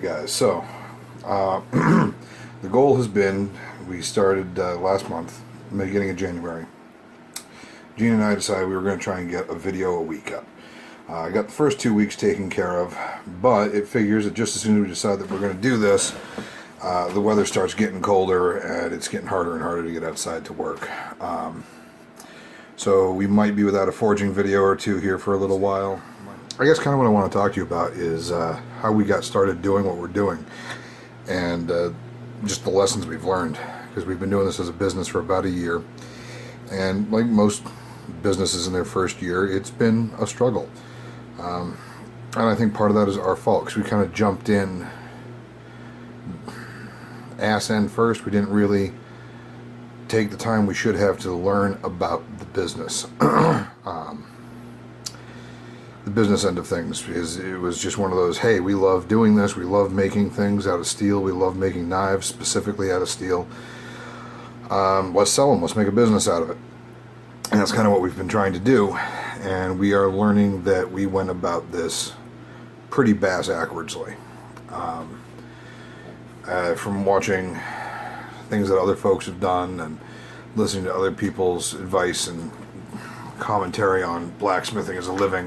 guys, so the goal has been, we started last month, beginning of January. Gene and I decided we were going to try and get a video a week up. I got the first 2 weeks taken care of, but it figures that just as soon as we decide that we're going to do this, the weather starts getting colder and it's getting harder and harder to get outside to work. So we might be without a forging video or two here for a little while. I guess kind of what I want to talk to you about is how we got started doing what we're doing, and just the lessons we've learned, because we've been doing this as a business for about a year, and like most businesses in their first year, it's been a struggle. And I think part of that is our fault, because we kind of jumped in ass end first. We didn't really take the time we should have to learn about the business. The business end of things, because it was just one of those, hey, we love doing this, we love making things out of steel, we love making knives specifically out of steel, let's sell them, let's make a business out of it. And that's kind of what we've been trying to do, and we are learning that we went about this pretty bass-ackwardsly. From watching things that other folks have done and listening to other people's advice and commentary on blacksmithing as a living,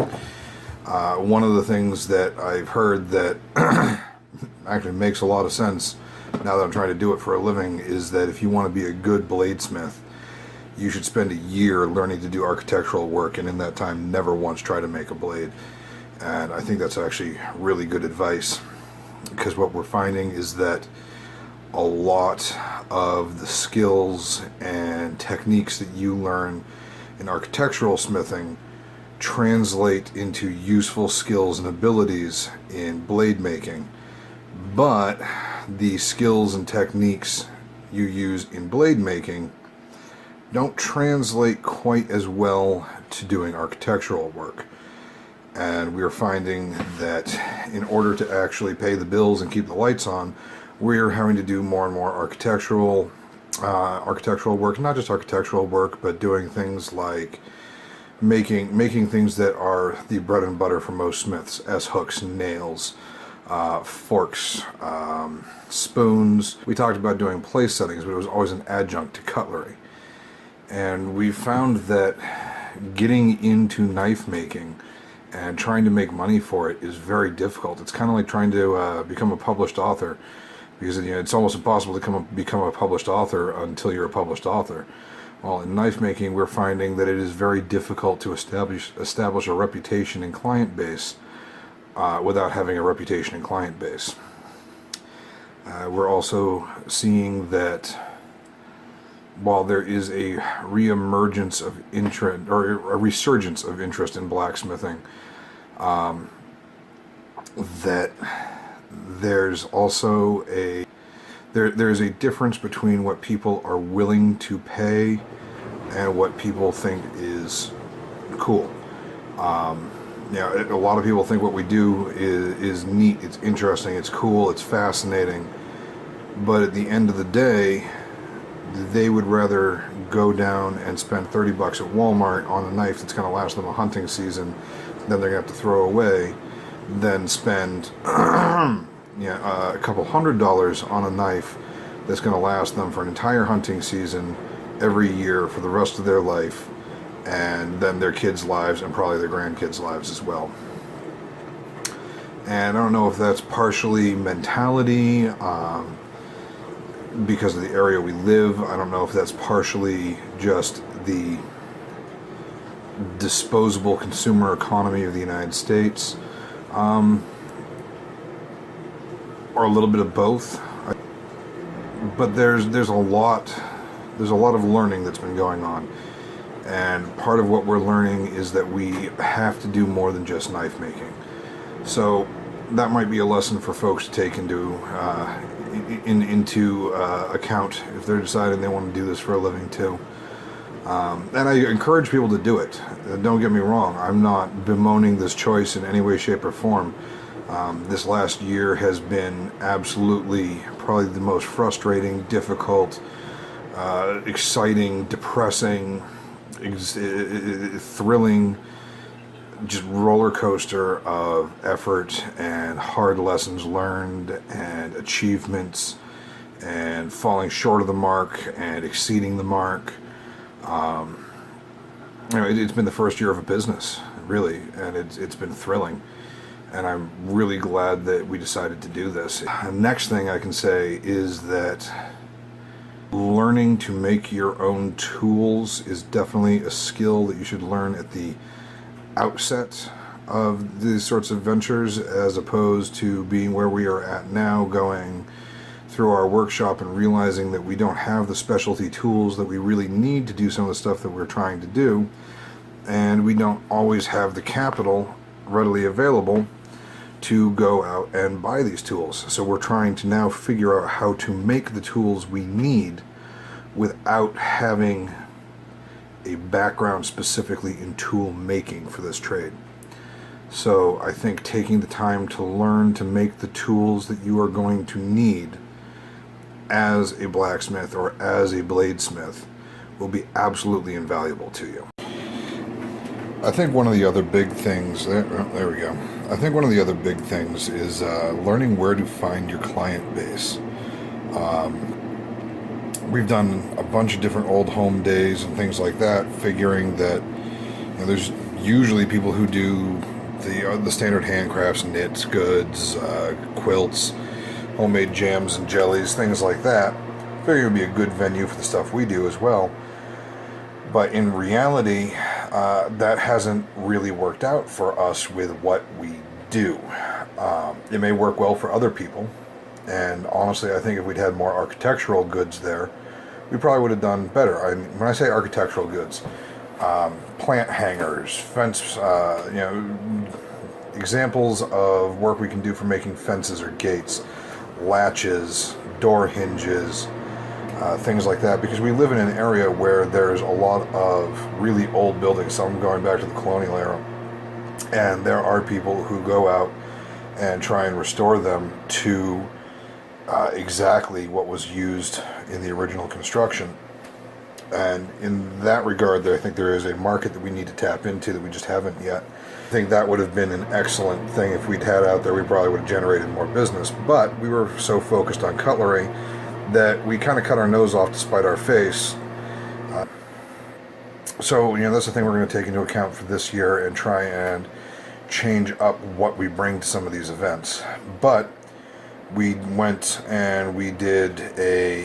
one of the things that I've heard that actually makes a lot of sense now that I'm trying to do it for a living is that if you want to be a good bladesmith, you should spend a year learning to do architectural work, and in that time never once try to make a blade. And I think that's actually really good advice, because what we're finding is that a lot of the skills and techniques that you learn in architectural smithing translate into useful skills and abilities in blade making, but the skills and techniques you use in blade making don't translate quite as well to doing architectural work. And we're finding that in order to actually pay the bills and keep the lights on, we're having to do more and more architectural work, not just architectural work, but doing things like making things that are the bread and butter for most smiths: S-hooks, nails, forks, spoons. We talked about doing place settings, but it was always an adjunct to cutlery. And we found that getting into knife making and trying to make money for it is very difficult. It's kind of like trying to become a published author, because it's almost impossible to become a published author until you're a published author. Well, in knife making, we're finding that it is very difficult to establish a reputation and client base without having a reputation and client base. We're also seeing that while there is a reemergence of interest, or a resurgence of interest in blacksmithing, that there's also there's a difference between what people are willing to pay and what people think is cool. A lot of people think what we do is neat, it's interesting, it's cool, it's fascinating, but at the end of the day, they would rather go down and spend $30 at Walmart on a knife that's going to last them a hunting season, then they're going to have to throw away, than spend a couple $100 on a knife that's going to last them for an entire hunting season every year for the rest of their life, and then their kids' lives and probably their grandkids' lives as well. And I don't know if that's partially mentality, because of the area we live. I don't know if that's partially just the disposable consumer economy of the United States, or a little bit of both. But there's a lot of learning that's been going on, and part of what we're learning is that we have to do more than just knife making. So that might be a lesson for folks to take into account if they're deciding they want to do this for a living too. And I encourage people to do it. Don't get me wrong, I'm not bemoaning this choice in any way, shape, or form. This last year has been absolutely probably the most frustrating, difficult, exciting, depressing, thrilling just roller coaster of effort and hard lessons learned and achievements and falling short of the mark and exceeding the mark. It's been the first year of a business, really, and it's been thrilling. And I'm really glad that we decided to do this. The next thing I can say is that learning to make your own tools is definitely a skill that you should learn at the outset of these sorts of ventures, as opposed to being where we are at now, going through our workshop and realizing that we don't have the specialty tools that we really need to do some of the stuff that we're trying to do, and we don't always have the capital readily available to go out and buy these tools. So we're trying to now figure out how to make the tools we need without having a background specifically in tool making for this trade. So I think taking the time to learn to make the tools that you are going to need as a blacksmith or as a bladesmith will be absolutely invaluable to you. I think one of the other big things, there we go. I think one of the other big things is learning where to find your client base. We've done a bunch of different old home days and things like that, figuring that there's usually people who do the standard handcrafts, knits, goods, quilts, homemade jams and jellies, things like that. I figure it would be a good venue for the stuff we do as well. But in reality, that hasn't really worked out for us with what we do. It may work well for other people, and honestly, I think if we'd had more architectural goods there, we probably would have done better. When I say architectural goods, plant hangers, fence, examples of work we can do for making fences or gates, latches, door hinges, things like that, because we live in an area where there's a lot of really old buildings, some going back to the colonial era, and there are people who go out and try and restore them to exactly what was used in the original construction. And in that regard, I think there is a market that we need to tap into that we just haven't yet. I think that would have been an excellent thing if we'd had out there. We probably would have generated more business, but we were so focused on cutlery that we kind of cut our nose off to spite our face. So that's the thing we're going to take into account for this year and try and change up what we bring to some of these events. But we went and we did a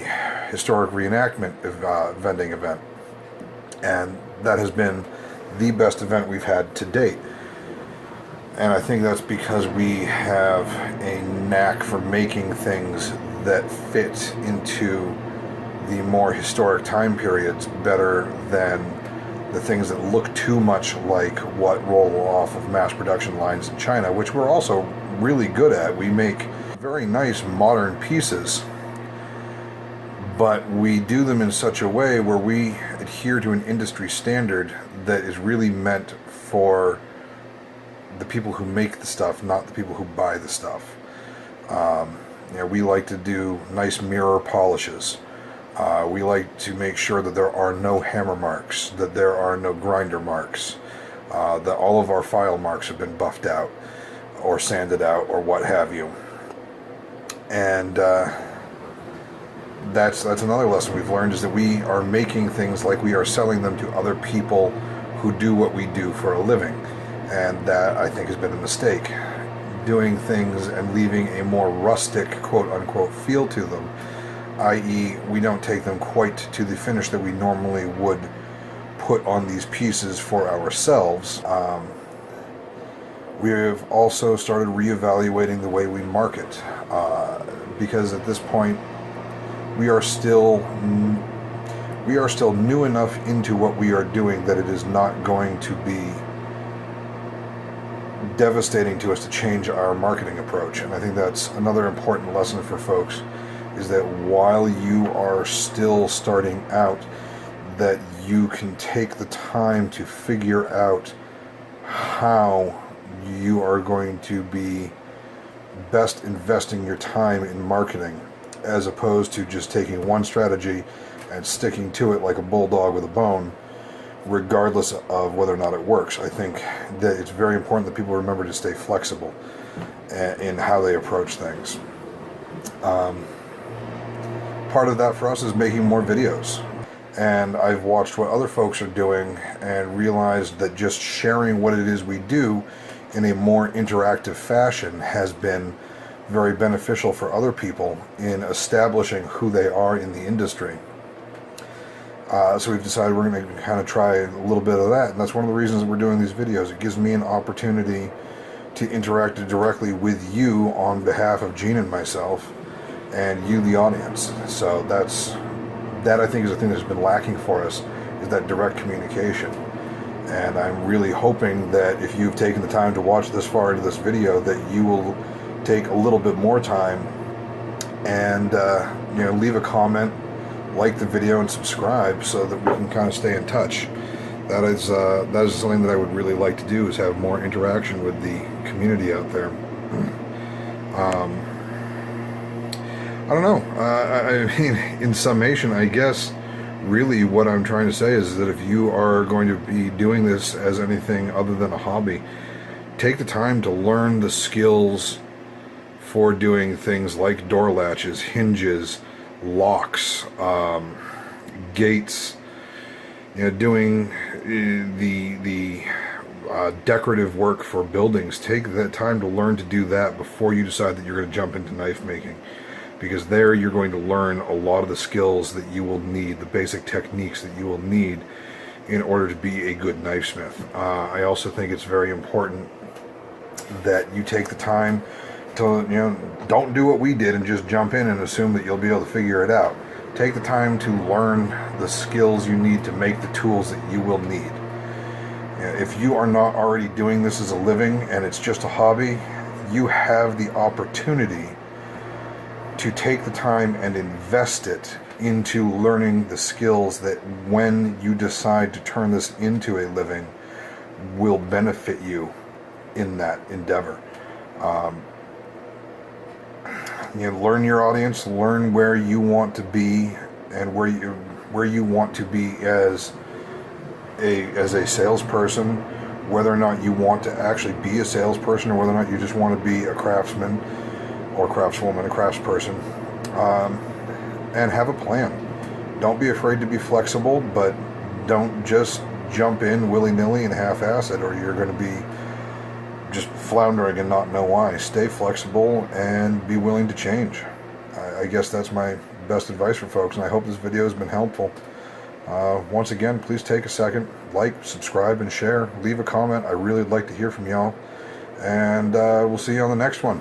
historic reenactment vending event, and that has been the best event we've had to date. And I think that's because we have a knack for making things that fit into the more historic time periods better than the things that look too much like what roll off of mass production lines in China, which we're also really good at. We make very nice modern pieces, but we do them in such a way where we adhere to an industry standard that is really meant for the people who make the stuff, not the people who buy the stuff. We like to do nice mirror polishes. We like to make sure that there are no hammer marks, that there are no grinder marks, that all of our file marks have been buffed out or sanded out or what have you. And that's another lesson we've learned, is that we are making things like we are selling them to other people who do what we do for a living. And that, I think, has been a mistake. Doing things and leaving a more rustic, quote-unquote, feel to them, i.e. we don't take them quite to the finish that we normally would put on these pieces for ourselves. We have also started reevaluating the way we market, because at this point we are still new enough into what we are doing that it is not going to be devastating to us to change our marketing approach. And I think that's another important lesson for folks, is that while you are still starting out, that you can take the time to figure out how you are going to be best investing your time in marketing, as opposed to just taking one strategy and sticking to it like a bulldog with a bone, regardless of whether or not it works. I think that it's very important that people remember to stay flexible in how they approach things. Part of that for us is making more videos. And I've watched what other folks are doing and realized that just sharing what it is we do in a more interactive fashion has been very beneficial for other people in establishing who they are in the industry. So we've decided we're going to kind of try a little bit of that, and that's one of the reasons that we're doing these videos. It gives me an opportunity to interact directly with you on behalf of Gene and myself, and you, the audience. So that I think is the thing that's been lacking for us, is that direct communication. And I'm really hoping that if you've taken the time to watch this far into this video, that you will take a little bit more time and leave a comment, like the video, and subscribe so that we can kind of stay in touch. That is something that I would really like to do, is have more interaction with the community out there. I don't know. I mean, in summation, I guess really what I'm trying to say is that if you are going to be doing this as anything other than a hobby, take the time to learn the skills for doing things like door latches, hinges, locks, gates, doing the decorative work for buildings. Take that time to learn to do that before you decide that you're going to jump into knife making, because there you're going to learn a lot of the skills that you will need, the basic techniques that you will need in order to be a good knifesmith. I also think it's very important that you take the time to, don't do what we did and just jump in and assume that you'll be able to figure it out. Take the time to learn the skills you need to make the tools that you will need. If you are not already doing this as a living and it's just a hobby, you have the opportunity to take the time and invest it into learning the skills that, when you decide to turn this into a living, will benefit you in that endeavor. Learn your audience, learn where you want to be, and where you want to be as a salesperson, whether or not you want to actually be a salesperson, or whether or not you just want to be a craftsman or craftswoman, a craftsperson, and have a plan. Don't be afraid to be flexible, but don't just jump in willy-nilly and half-ass it, or you're going to be just floundering and not know why. Stay flexible and be willing to change. I guess that's my best advice for folks, and I hope this video has been helpful. Once again, please take a second, like, subscribe, and share. Leave a comment. I really would like to hear from y'all, and we'll see you on the next one.